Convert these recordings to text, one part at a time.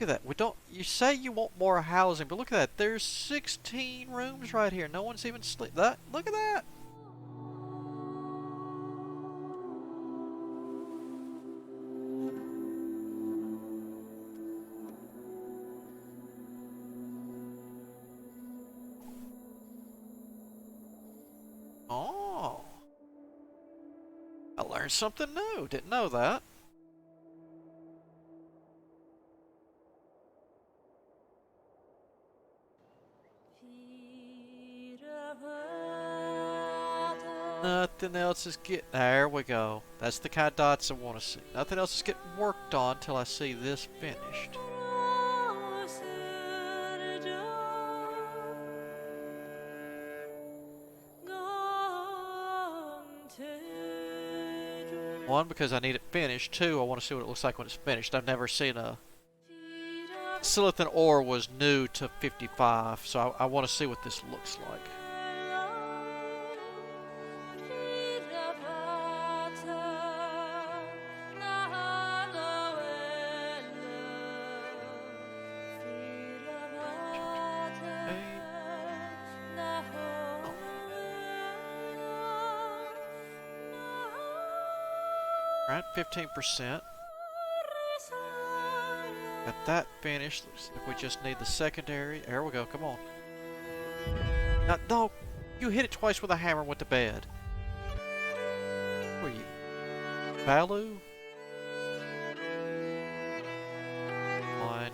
at that. We don't. You say you want more housing, but look at that. There's 16 rooms right here. No one's even sleep. That. Look at that. Oh, I learned something new. Didn't know that. Nothing else is getting. There we go. That's the kind of dots I want to see. Nothing else is getting worked on till I see this finished. One, because I need it finished. Two, I want to see what it looks like when it's finished. I've never seen a... Silithan ore was new to 55, so I want to see what this looks like. Right, 15%. Got that finished. Looks like we just need the secondary. There we go, come on. Now, no, you hit it twice with a hammer and went to bed. Who are you? Balu? Fine.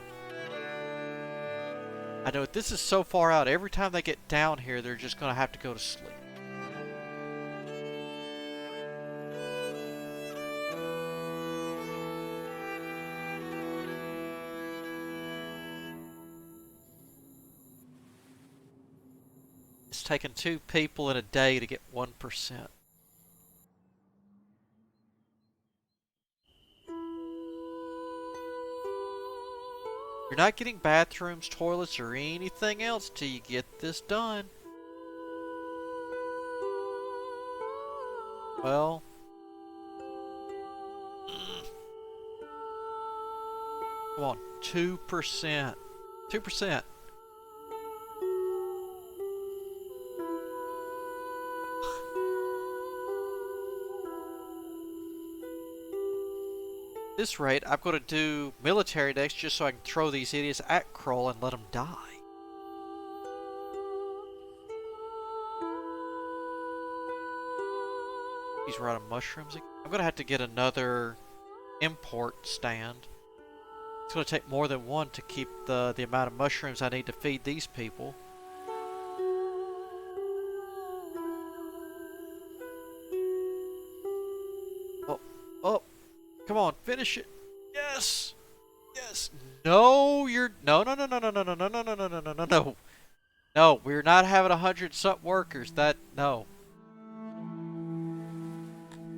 I know this is so far out. Every time they get down here, they're just going to have to go to sleep. It's taken 2 people in a day to get 1%. You're not getting bathrooms, toilets, or anything else till you get this done. Well... Come on, 2%. 2%. This rate, I'm going to do military next just so I can throw these idiots at Krull and let them die. These are out of mushrooms again. I'm going to have to get another import stand. It's going to take more than one to keep the amount of mushrooms I need to feed these people. Oh, oh. Come on, finish it. Yes. Yes. No, you're no no no no no no no no no no no no no no no. No, we're not having 100 something workers. That no.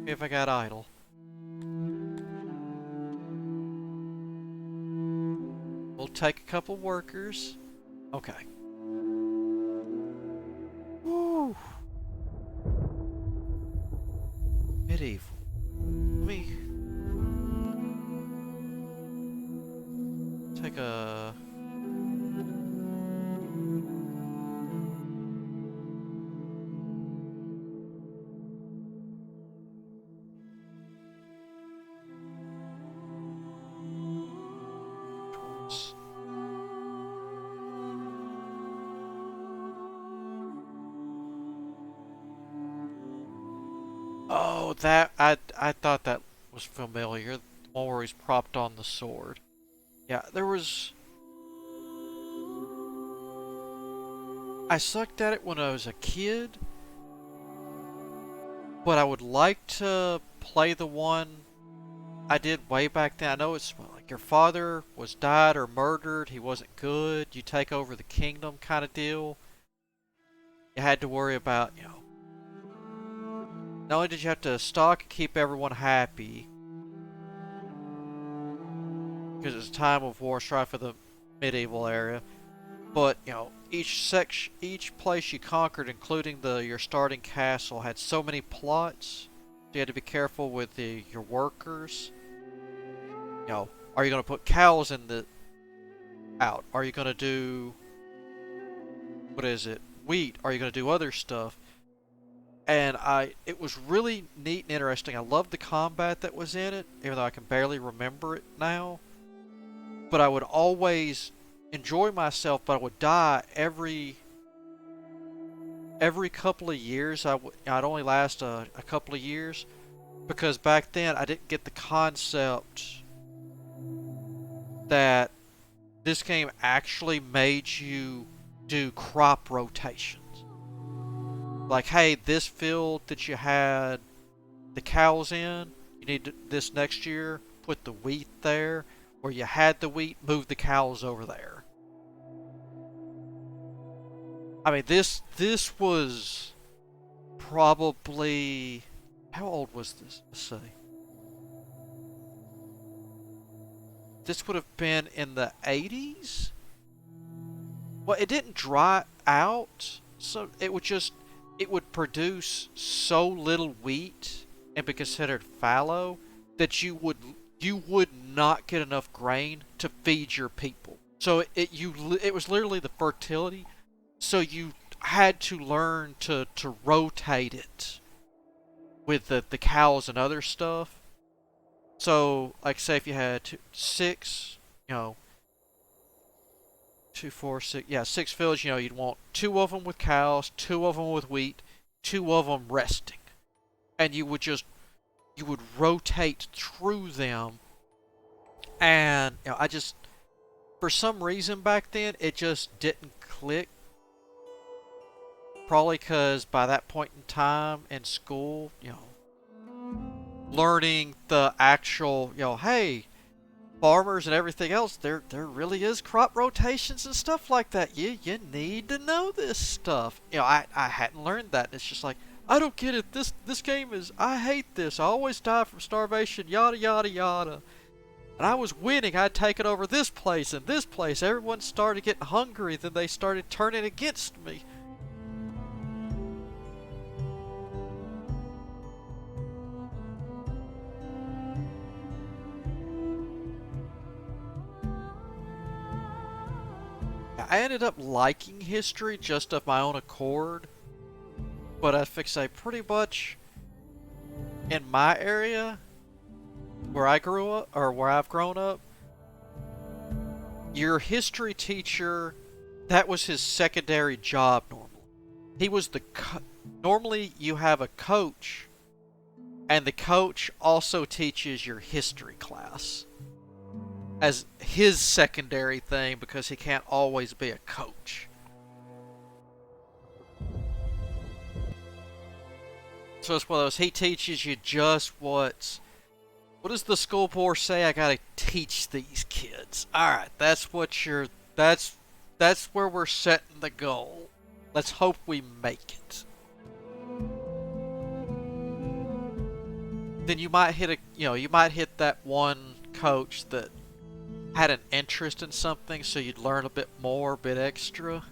If I got idle. We'll take a couple workers. Okay. Woo. Medieval. Let me take a... Oh, that I thought that was familiar. The one where he's propped on the sword. Yeah, there was... I sucked at it when I was a kid, but I would like to play the one I did way back then. I know it's like your father was died or murdered, he wasn't good, you take over the kingdom kind of deal. You had to worry about, you know, not only did you have to stock and keep everyone happy, because it's a time of war, strife for the medieval area, but, you know, each place you conquered, including your starting castle, had so many plots. So you had to be careful with your workers. You know, are you going to put cows in out? Are you going to do, what is it, wheat? Are you going to do other stuff? And it was really neat and interesting. I loved the combat that was in it, even though I can barely remember it now. But I would always enjoy myself, but I would die every couple of years. I'd only last a couple of years, because back then I didn't get the concept that this game actually made you do crop rotations. Like, hey, this field that you had the cows in, you need to, this next year, put the wheat there. Where you had the wheat, move the cows over there. I mean, this was probably, how old was this? Let's see. This would have been in the 80s? Well, it didn't dry out, so it would produce so little wheat and be considered fallow that you would not get enough grain to feed your people. So it was literally the fertility. So you had to learn to rotate it with the cows and other stuff. So, like, say if you had six, you know, 2, 4, 6, yeah, 6 fields, you know, you'd want 2 of them with cows, 2 of them with wheat, 2 of them resting. And you would rotate through them. And, you know, for some reason back then, it just didn't click. Probably because by that point in time in school, you know, learning the actual, you know, hey, farmers and everything else, there really is crop rotations and stuff like that. You need to know this stuff. You know, I hadn't learned that. It's just like, I don't get it. This game is, I hate this. I always die from starvation, yada yada yada. And I was winning. I'd taken over this place and this place. Everyone started getting hungry. Then they started turning against me. I ended up liking history just of my own accord. But I say pretty much in my area, where I grew up, or where I've grown up, your history teacher, that was his secondary job normally. He was normally you have a coach, and the coach also teaches your history class as his secondary thing because he can't always be a coach. So it's one of those, he teaches you just what does the school board say I gotta teach these kids? Alright, that's where we're setting the goal. Let's hope we make it. Then you might hit that one coach that had an interest in something, so you'd learn a bit more, a bit extra.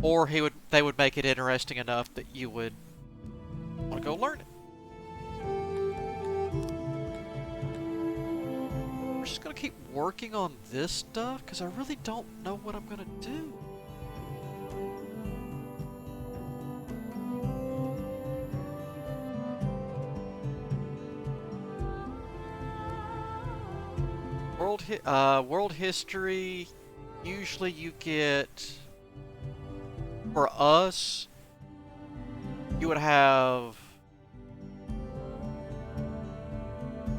Or they would make it interesting enough that you would want to go learn it. We're just going to keep working on this stuff, because I really don't know what I'm going to do. World history, usually you get, for us, you would have,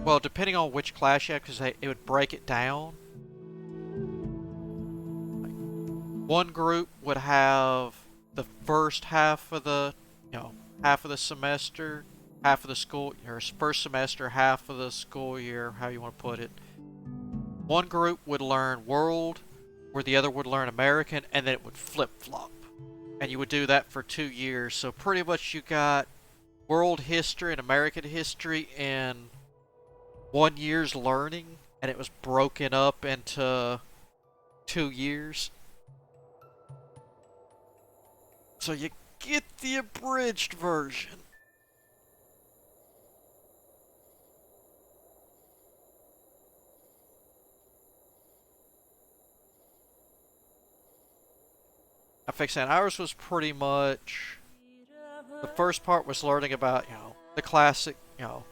well, depending on which class you have, because it would break it down. One group would have the first half of the, half of the semester, half of the school, or first semester, half of the school year, how you want to put it. One group would learn world, where the other would learn American, and then it would flip-flop. And you would do that for 2 years. So pretty much you got world history and American history in 1 year's learning, and it was broken up into 2 years. So you get the abridged version. I think saying ours was pretty much, the first part was learning about, the classic, not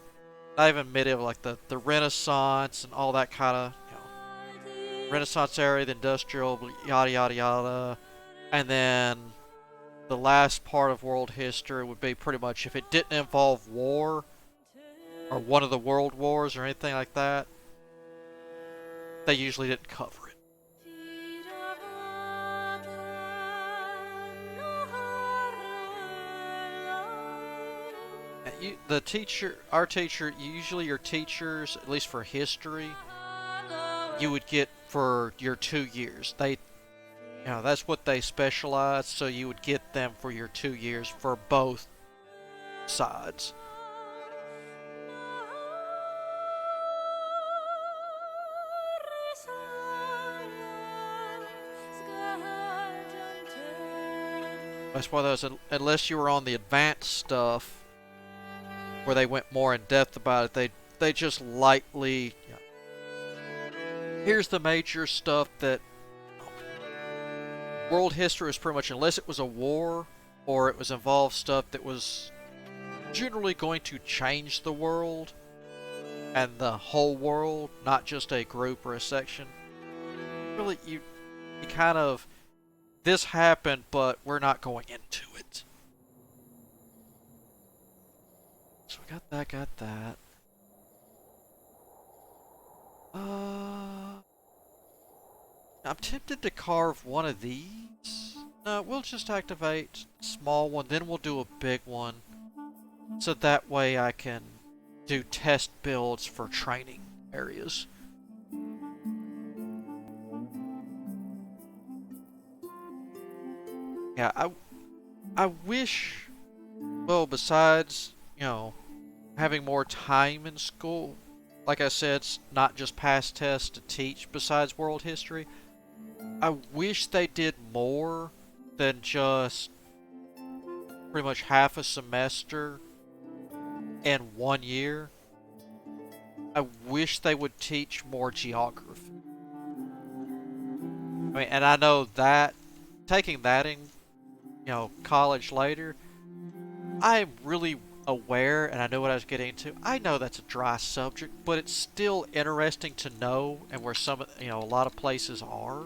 even medieval, like the Renaissance and all that kind of, Renaissance era, the industrial, yada yada yada. And then the last part of world history would be pretty much if it didn't involve war or one of the world wars or anything like that, they usually didn't cover it. Our teacher, usually your teachers, at least for history, you would get for your 2 years. That's what they specialize, so you would get them for your 2 years for both sides. That's why those, unless you were on the advanced stuff, where they went more in depth about it, they just lightly, here's the major stuff that world history was pretty much, unless it was a war or it was involved stuff that was generally going to change the world and the whole world, not just a group or a section. Really, you kind of, this happened, but we're not going into it. So we got that. I'm tempted to carve one of these. No, we'll just activate a small one, then we'll do a big one. So that way I can do test builds for training areas. Yeah, I wish, well, besides, having more time in school, like I said, it's not just pass tests to teach besides world history. I wish they did more than just pretty much half a semester in 1 year. I wish they would teach more geography. I mean, and I know that taking that in, college later, I'm really aware and I know what I was getting into. I know that's a dry subject, but it's still interesting to know and where some, a lot of places are.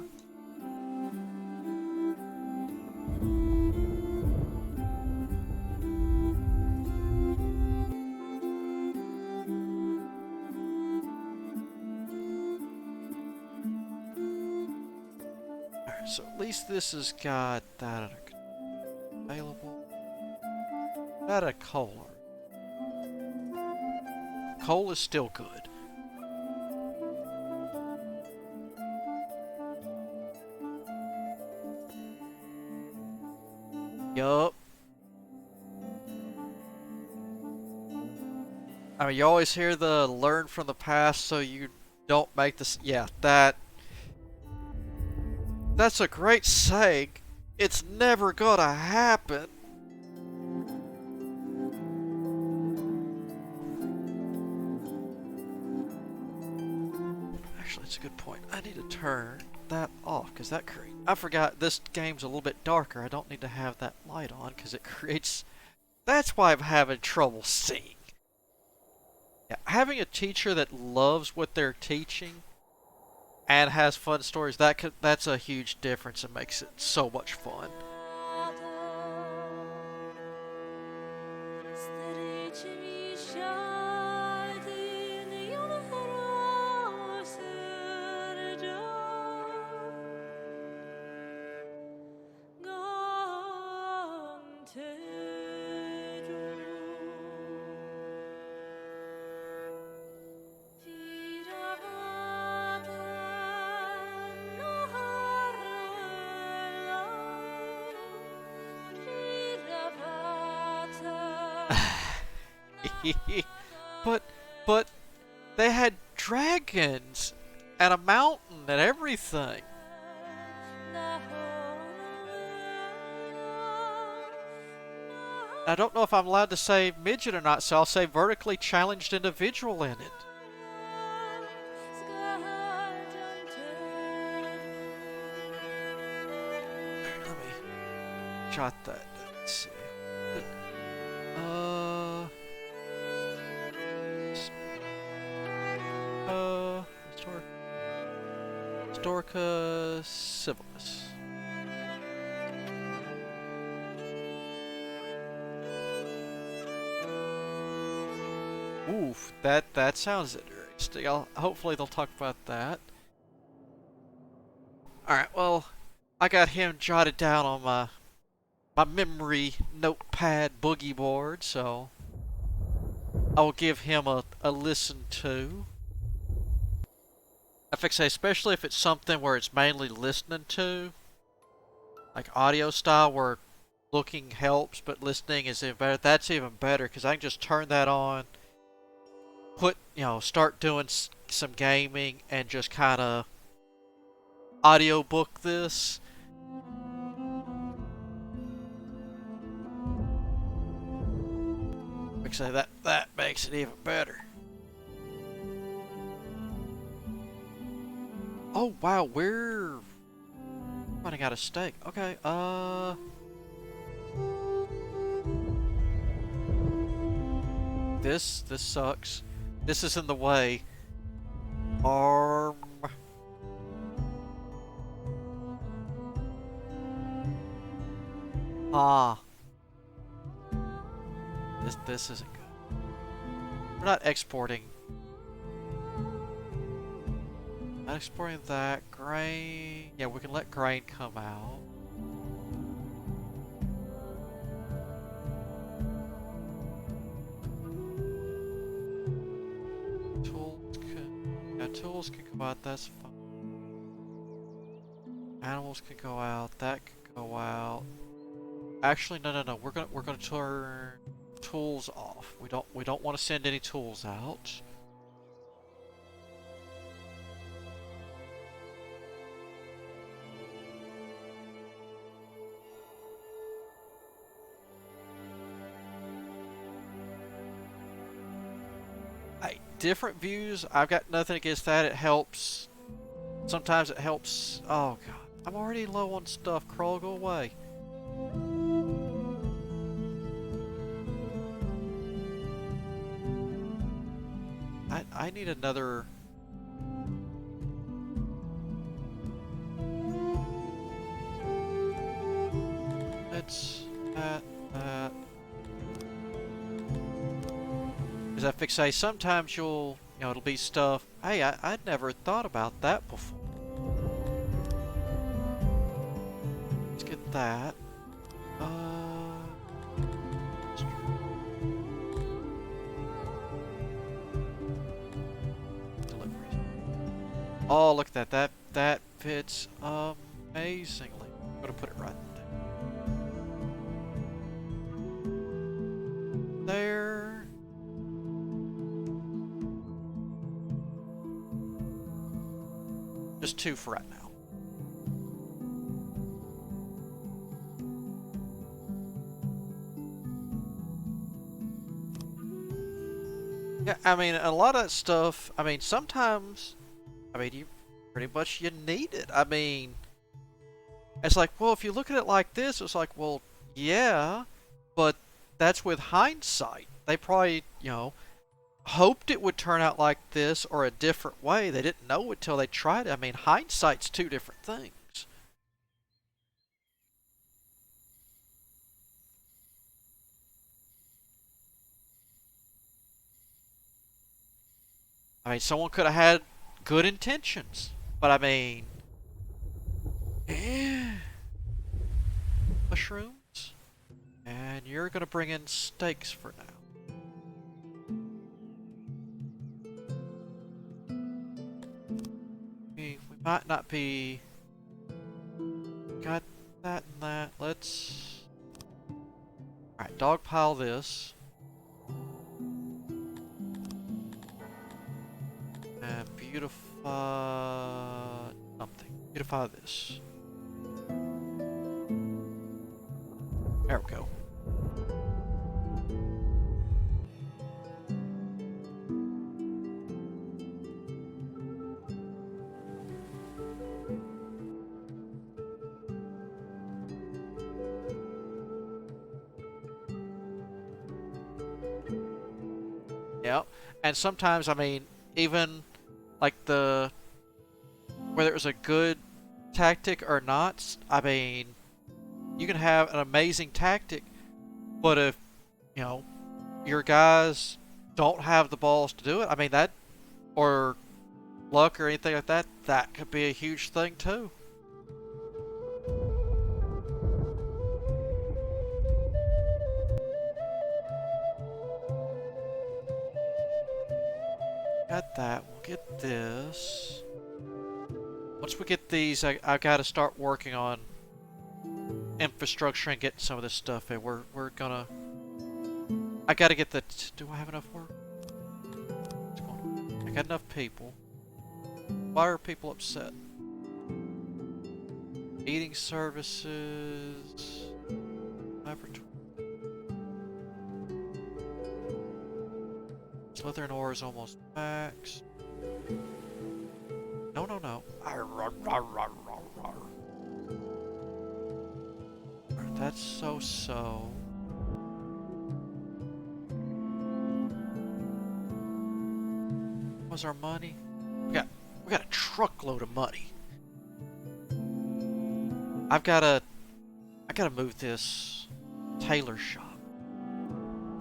Alright, so at least this has got that available. Got a coal. Coal is still good. Yup. I mean, you always hear the learn from the past so you don't make this. Yeah, that's a great saying. It's never gonna happen. Actually, it's a good point. I need to turn that off because that creates. I forgot this game's a little bit darker. I don't need to have that light on because it creates. That's why I'm having trouble seeing. Yeah, having a teacher that loves what they're teaching and has fun stories, that's a huge difference and makes it so much fun. But they had dragons and a mountain and everything. I don't know if I'm allowed to say midget or not, so I'll say vertically challenged individual in it. Let me jot that down. Let's see. Uh, Historic, Historica Civilis. Oof, that sounds interesting. Hopefully they'll talk about that. All right, well, I got him jotted down on my memory notepad boogie board, so I'll give him a listen to. I think, especially if it's something where it's mainly listening to, like audio style, where looking helps but listening is even better. That's even better because I can just turn that on, start doing some gaming, and just kind of audiobook this. Like I say, that makes it even better. Oh wow, we're running out of steak. Okay, this sucks. This is in the way. Arm. Ah. This isn't good. We're not exporting. Not exporting that. Grain. Yeah, we can let grain come out. Tools can come out, that's fine. Animals can go out, that can go out. Actually, no. We're gonna turn tools off. We don't want to send any tools out. Different views, I've got nothing against that. It helps. Sometimes it helps. Oh god, I'm already low on stuff. Crawl, go away. I need another. Let's that. As I fixate, sometimes it'll be stuff. Hey, I'd never thought about that before. Let's get that. Deliveries. Oh, look at that. That fits amazingly. I'm gonna put it right there. Just 2 for right now. Yeah, I mean, a lot of that stuff, I mean, sometimes, you pretty much you need it. I mean, it's like, well, if you look at it like this, it's like, well, yeah, but that's with hindsight. They probably, hoped it would turn out like this or a different way. They didn't know it till they tried it. I mean, hindsight's 2 different things. I mean, someone could have had good intentions, but I mean, mushrooms, and you're gonna bring in steaks for now. We might not be. Got that and that. Let's. Alright, dogpile this. And beautify something. Beautify this. There we go. Yeah. And sometimes, I mean, even like whether it was a good tactic or not, I mean, you can have an amazing tactic, but if, you know, your guys don't have the balls to do it, I mean, that, or luck or anything like that, that could be a huge thing too. Got that. We'll get this. Once we get these, I gotta start working on infrastructure and getting some of this stuff in. We're gonna. I gotta get the. Do I have enough work? What's going on? I got enough people. Why are people upset? Eating services. Laboratory. Slithering ore is almost max. No, no, no. That's so. What's our money? We got a truckload of money. I gotta move this tailor shop.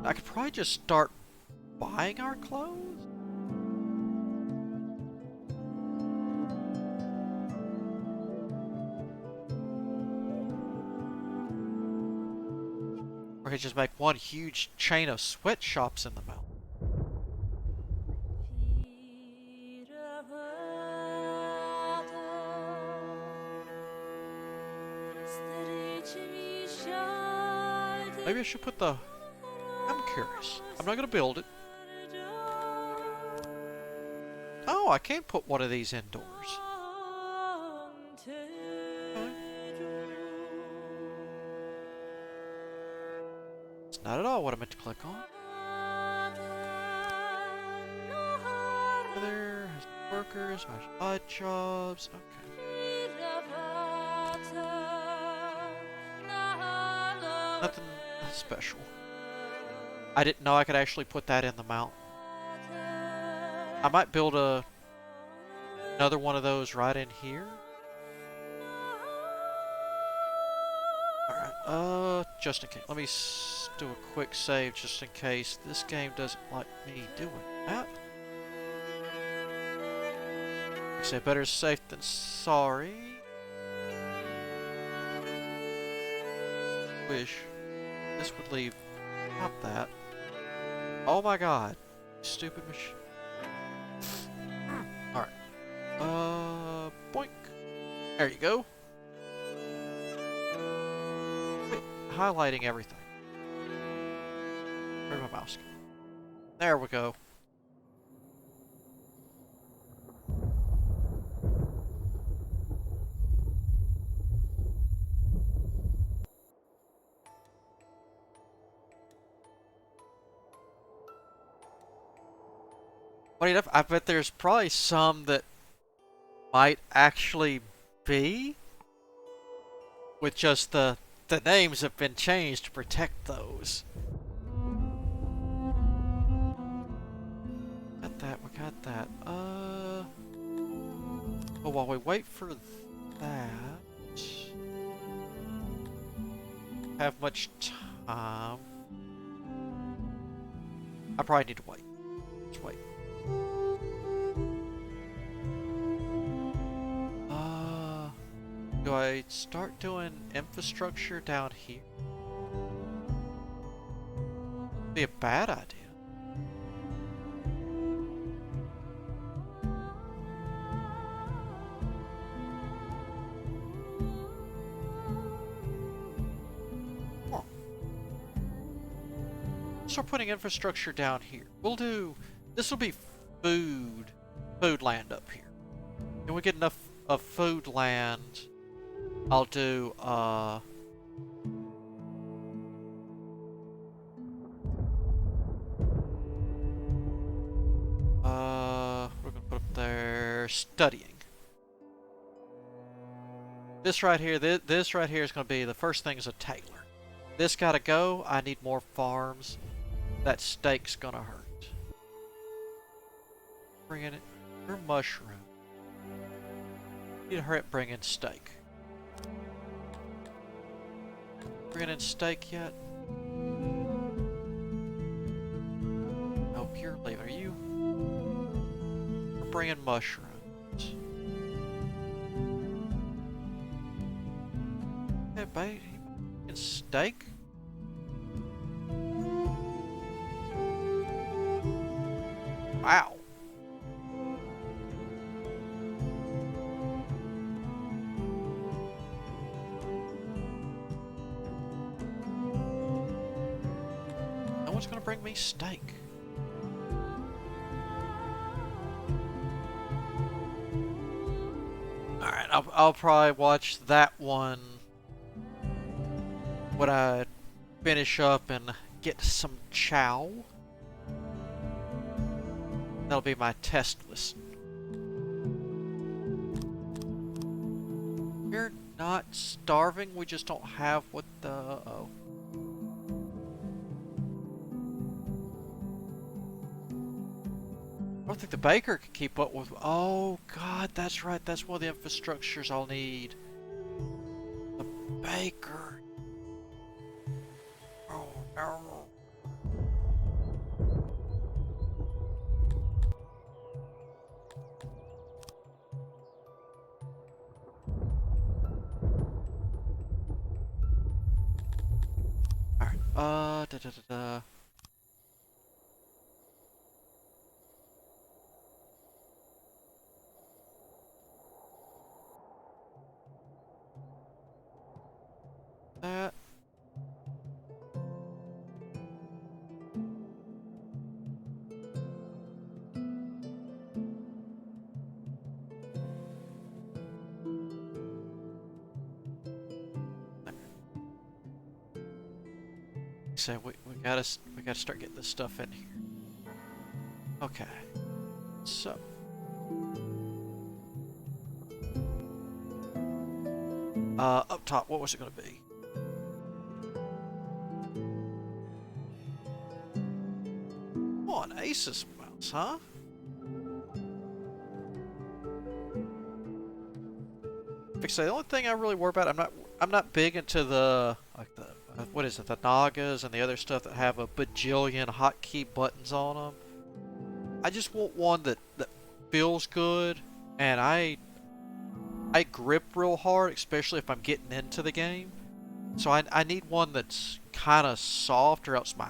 I could probably just start buying our clothes. Or I could just make one huge chain of sweatshops in the mountain. Maybe I should put the... I'm curious. I'm not gonna build it. Oh, I can put one of these indoors. Okay. It's not at all what I meant to click on. There, workers, odd jobs. Okay. Nothing special. I didn't know I could actually put that in the mountain. I might build another one of those right in here. Alright, just in case. Let me do a quick save just in case this game doesn't like me doing that. I say better safe than sorry. Wish this would leave not that. Oh my god. Stupid machine. Alright. Boink. There you go. Wait, highlighting everything. Where'd my mouse go? There we go. Funny enough, I bet there's probably some that might actually be, with just the names have been changed to protect those. Got that, we got that. Oh, while we wait for that, have much time. I probably need to wait. Just wait. Do I start doing infrastructure down here? Be a bad idea. Oh. Start putting infrastructure down here. We'll do. This will be food land up here. Can we get enough of food land? I'll do, we're gonna put up there, studying. This right here, this right here is gonna be, the first thing is a tailor. This gotta go, I need more farms. That steak's gonna hurt. Bringing it. Your mushroom. Need to hurry up, bring in steak. Bringing in steak yet? Oh, pure leave. Are you? We're bringing mushrooms. Hey, babe. In steak? Wow. No one's gonna bring me steak. Alright, I'll probably watch that one when I finish up and get some chow. That'll be my test listen. We're not starving, we just don't have what the... Uh-oh. I don't think the baker can keep up with... Oh, God, that's right. That's one of the infrastructures I'll need. The baker. Oh, no. Alright, da-da-da-da. That. So we gotta start getting this stuff in here. Okay. So. Up top, what was it gonna be? Oh, an Asus mouse, huh? Like I say, the only thing I really worry about, I'm not big into the like the what is it, the Nagas and the other stuff that have a bajillion hotkey buttons on them. I just want one that feels good, and I grip real hard, especially if I'm getting into the game. So I need one that's kind of soft, or else my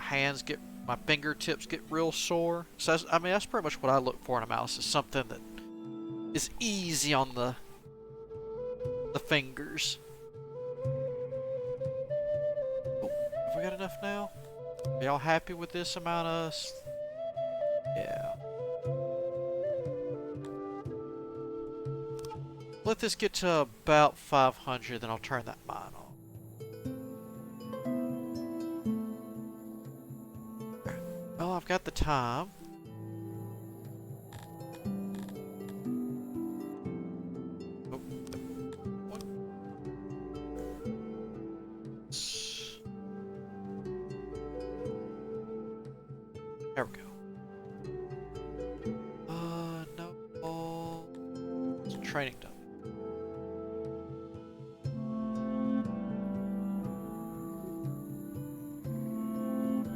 fingertips get real sore. So I mean, that's pretty much what I look for in a mouse, is something that is easy on the fingers. Oh, have we got enough now? Are y'all happy with this amount of... Yeah. Let this get to about 500, then I'll turn that mine on. Well, I've got the time. Oh. There we go. No. It's training done.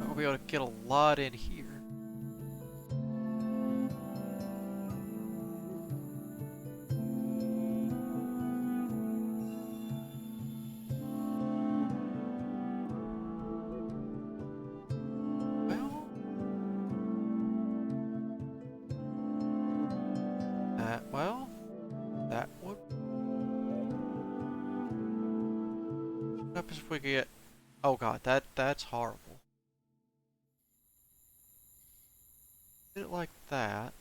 I'll be able to get a lot in here. Well, that would... What happens if we get... Oh god, that's horrible. Did it like that.